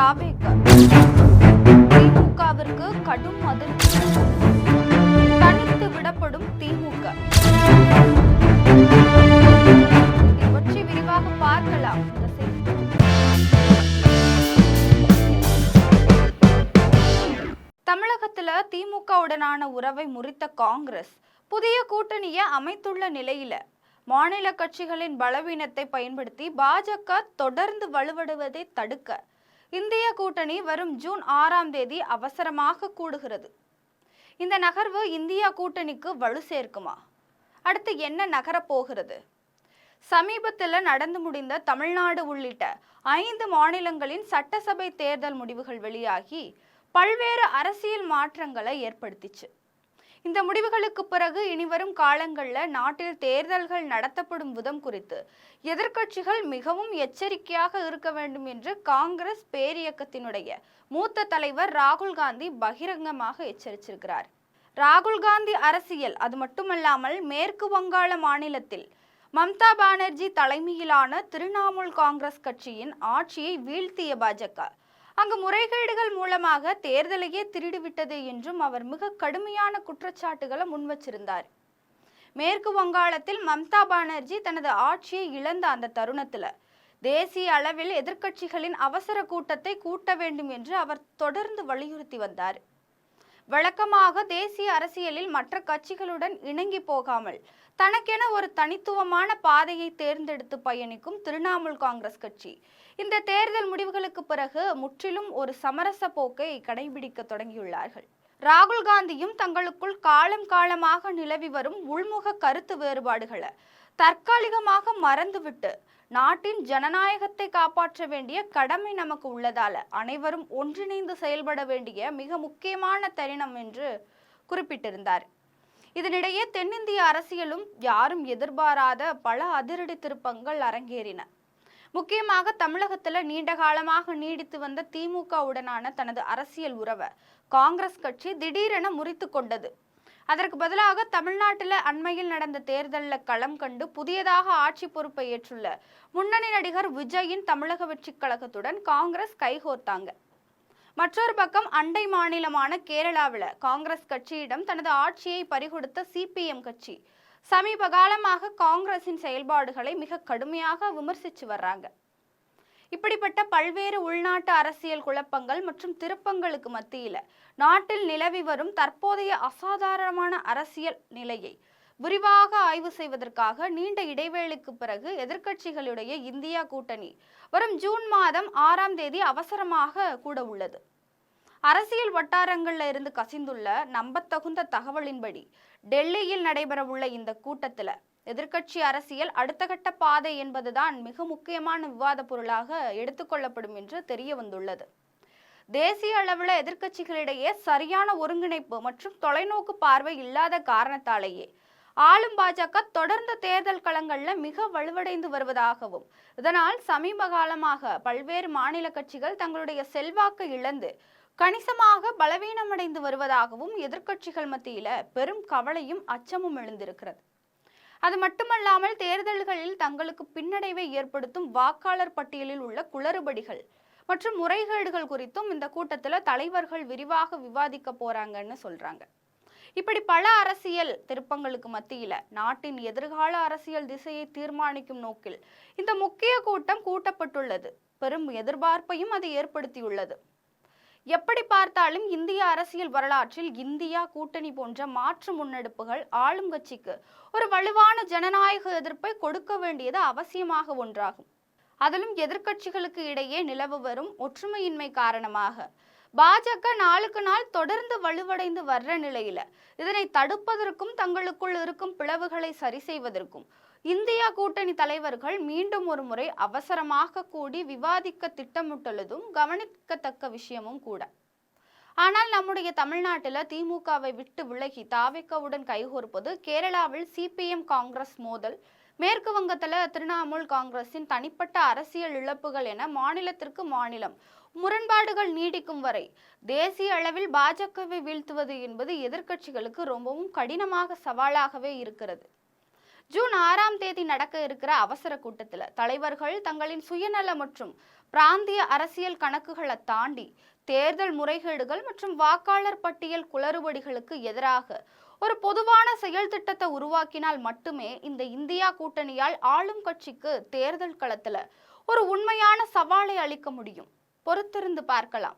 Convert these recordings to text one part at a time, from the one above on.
தாவேக. திமுகவிற்கு கடும் அதிர்ச்சி. தனித்து விடப்படும் திமுக. இதை பற்றி விரிவாக பார்க்கலாம். தமிழகத்துல திமுகவுடனான உறவை முறித்த காங்கிரஸ் புதிய கூட்டணியை அமைத்துள்ள நிலையில மாநில கட்சிகளின் பலவீனத்தை பயன்படுத்தி பாஜக தொடர்ந்து வலுவடைவதை தடுக்க இந்திய கூட்டணி வரும் ஜூன் 6ஆம் தேதி அவசரமாக கூடுகிறது. இந்த நகர்வு இந்தியா கூட்டணிக்கு வலு சேர்க்குமா? அடுத்து என்ன நகரப்போகிறது? சமீபத்தில் நடந்து முடிந்த தமிழ்நாடு உள்ளிட்ட 5 மாநிலங்களின் சட்டசபை தேர்தல் முடிவுகள் வெளியாகி பல்வேறு அரசியல் மாற்றங்களை ஏற்படுத்திச்சு. இந்த முடிவுகளுக்கு பிறகு இனிவரும் காலங்களில் நாட்டில் தேர்தல்கள் நடத்தப்படும் விதம் குறித்து எதிர்க்கட்சிகள் மிகவும் எச்சரிக்கையாக இருக்க வேண்டும் என்று காங்கிரஸ் பேரியக்கத்தினுடைய மூத்த தலைவர் ராகுல் காந்தி பகிரங்கமாக எச்சரிச்சிருக்கிறார். ராகுல் காந்தி அரசியல் அது மட்டுமல்லாமல் மேற்கு வங்காள மாநிலத்தில் மம்தா பானர்ஜி தலைமையிலான திரிணாமுல் காங்கிரஸ் கட்சியின் ஆட்சியை வீழ்த்திய பாஜக அங்கு முறைகேடுகள் மூலமாக தேர்தலையே திருடிவிட்டது என்றும் அவர் மிக கடுமையான குற்றச்சாட்டுகளை முன்வச்சிருந்தார். மேற்கு வங்காளத்தில் மம்தா பானர்ஜி தனது ஆட்சியை இழந்த அந்த தருணத்துல தேசிய அளவில் எதிர்க்கட்சிகளின் அவசர கூட்டத்தை கூட்ட வேண்டும் என்று அவர் தொடர்ந்து வலியுறுத்தி வந்தார். வழக்கமாக தேசிய அரசியலில் மற்ற கட்சிகளுடன் இணங்கி போகாமல் தனக்கென ஒரு தனித்துவமான பாதையை தேர்ந்தெடுத்து பயணிக்கும் திரிணாமுல் காங்கிரஸ் கட்சி இந்த தேர்தல் முடிவுகளுக்கு பிறகு முற்றிலும் ஒரு சமரச போக்கை கடைபிடிக்க தொடங்கியுள்ளார்கள். ராகுல் காந்தியும் தங்களுக்குள் காலம் காலமாக நிலவி வரும் உள்முக கருத்து வேறுபாடுகளை தற்காலிகமாக மறந்துவிட்டு நாட்டின் ஜனநாயகத்தை காப்பாற்ற வேண்டிய கடமை நமக்கு உள்ளதால அனைவரும் ஒன்றிணைந்து செயல்பட வேண்டிய மிக முக்கியமான தருணம் என்று குறிப்பிட்டிருந்தார். இதனிடையே தென்னிந்திய அரசியலும் யாரும் எதிர்பாராத பல அதிரடி திருப்பங்கள் அரங்கேறின. முக்கியமாக தமிழகத்துல நீண்ட காலமாக நீடித்து வந்த திமுகவுடனான தனது அரசியல் உறவை காங்கிரஸ் கட்சி திடீரென முறித்து கொண்டது. அதற்கு பதிலாக தமிழ்நாட்டில் அண்மையில் நடந்த தேர்தலில் களம் கண்டு புதியதாக ஆட்சி பொறுப்பை ஏற்றுள்ள முன்னணி நடிகர் விஜயின் தமிழக வெற்றி கழகத்துடன் காங்கிரஸ் கைகோர்த்தாங்க. மற்றொரு பக்கம் அண்டை மாநிலமான கேரளாவில் காங்கிரஸ் கட்சியிடம் தனது ஆட்சியை பறிகொடுத்த சிபிஎம் கட்சி சமீப காலமாக காங்கிரசின் செயல்பாடுகளை மிக கடுமையாக விமர்சித்து வர்றாங்க. இப்படிப்பட்ட பல்வேறு உள்நாட்டு அரசியல் குழப்பங்கள் மற்றும் திருப்பங்களுக்கு மத்தியில நாட்டில் நிலவி வரும் தற்போதைய அசாதாரணமான அரசியல் நிலையை விரிவாக ஆய்வு செய்வதற்காக நீண்ட இடைவேளைக்கு பிறகு எதிர்க்கட்சிகளுடைய இந்தியா கூட்டணி வரும் ஜூன் மாதம் 6ஆம் தேதி அவசரமாக கூட உள்ளது. அரசியல் வட்டாரங்கள்ல இருந்து கசிந்துள்ள நம்பத்தகுந்த தகவலின்படி டெல்லியில் நடைபெறவுள்ள இந்த கூட்டத்துல எதிர்க்கட்சி அரசியல் அடுத்த கட்ட பாதை என்பதுதான் மிக முக்கியமான விவாத பொருளாக எடுத்துக்கொள்ளப்படும் என்று தெரிய வந்துள்ளது. தேசிய அளவில் எதிர்க்கட்சிகளிடையே சரியான ஒருங்கிணைப்பு மற்றும் தொலைநோக்கு பார்வை இல்லாத காரணத்தாலேயே ஆளும் பாஜக தொடர்ந்த தேர்தல் களங்கள்ல மிக வலுவடைந்து வருவதாகவும் இதனால் சமீப காலமாக பல்வேறு மாநில கட்சிகள் தங்களுடைய செல்வாக்கை இழந்து கணிசமாக பலவீனமடைந்து வருவதாகவும் எதிர்க்கட்சிகள் மத்தியில பெரும் கவலையும் அச்சமும் எழுந்திருக்கிறது. அது மட்டுமல்லாமல் தேர்தல்களில் தங்களுக்கு பின்னடைவை ஏற்படுத்தும் வாக்காளர் பட்டியலில் உள்ள குளறுபடிகள் மற்றும் முறைகேடுகள் குறித்தும் இந்த கூட்டத்தில் தலைவர்கள் விரிவாக விவாதிக்க போறாங்கன்னு சொல்றாங்க. இப்படி பல அரசியல் திருப்பங்களுக்கு மத்தியில நாட்டின் எதிர்கால அரசியல் திசையை தீர்மானிக்கும் நோக்கில் இந்த முக்கிய கூட்டம் கூட்டப்பட்டுள்ளது. பெரும் எதிர்பார்ப்பையும் அது ஏற்படுத்தியுள்ளது. எப்படி பார்த்தாலும் இந்திய அரசியல் வரலாற்றில் இந்தியா கூட்டணி போன்ற மாற்று முன்னெடுப்புகள் ஆளும் கட்சிக்கு ஒரு வலுவான ஜனநாயக எதிர்ப்பை கொடுக்க வேண்டியது அவசியமாக ஒன்றாகும். அதிலும் எதிர்க்கட்சிகளுக்கு இடையே நிலவு வரும் ஒற்றுமையின்மை காரணமாக பாஜக நாளுக்கு நாள் தொடர்ந்து வலுவடைந்து வர்ற நிலையில இதனை தடுப்பதற்கும் தங்களுக்குள் இருக்கும் பிளவுகளை சரி செய்வதற்கும் இந்தியா கூட்டணி தலைவர்கள் மீண்டும் ஒரு முறை அவசரமாக கூடி விவாதிக்க திட்டமிட்டுள்ளதும் கவனிக்கத்தக்க விஷயமும் கூட. ஆனால் நம்முடைய தமிழ்நாட்டில் திமுகவை விட்டு விலகி தாவேகவுடன் கைகோர்ப்பது, கேரளாவில் சிபிஎம் காங்கிரஸ் மோதல், மேற்கு வங்கத்தில் திரிணாமுல் காங்கிரஸின் தனிப்பட்ட அரசியல் இழப்புகள் என மாநிலத்திற்கு மாநிலம் முரண்பாடுகள் நீடிக்கும் வரை தேசிய அளவில் பாஜகவை வீழ்த்துவது என்பது எதிர்க்கட்சிகளுக்கு ரொம்பவும் கடினமாக சவாலாகவே இருக்கிறது. ஜூன் 6ஆம் தேதி நடக்க இருக்கிற அவசர கூட்டத்தில் தலைவர்கள் தங்களின் சுயநல மற்றும் பிராந்திய அரசியல் கணக்குகளை தாண்டி தேர்தல் முறைகேடுகள் மற்றும் வாக்காளர் பட்டியல் குளறுபடிகளுக்கு எதிராக ஒரு பொதுவான செயல் திட்டத்தை உருவாக்கினால் மட்டுமே இந்த இந்தியா கூட்டணியால் ஆளும் கட்சிக்கு தேர்தல் களத்துல ஒரு உண்மையான சவாலை அளிக்க முடியும். பொறுத்திருந்து பார்க்கலாம்.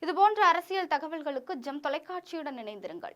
இதுபோன்ற அரசியல் தகவல்களுக்கு ஜெம் தொலைக்காட்சியுடன் இணைந்திருங்கள்.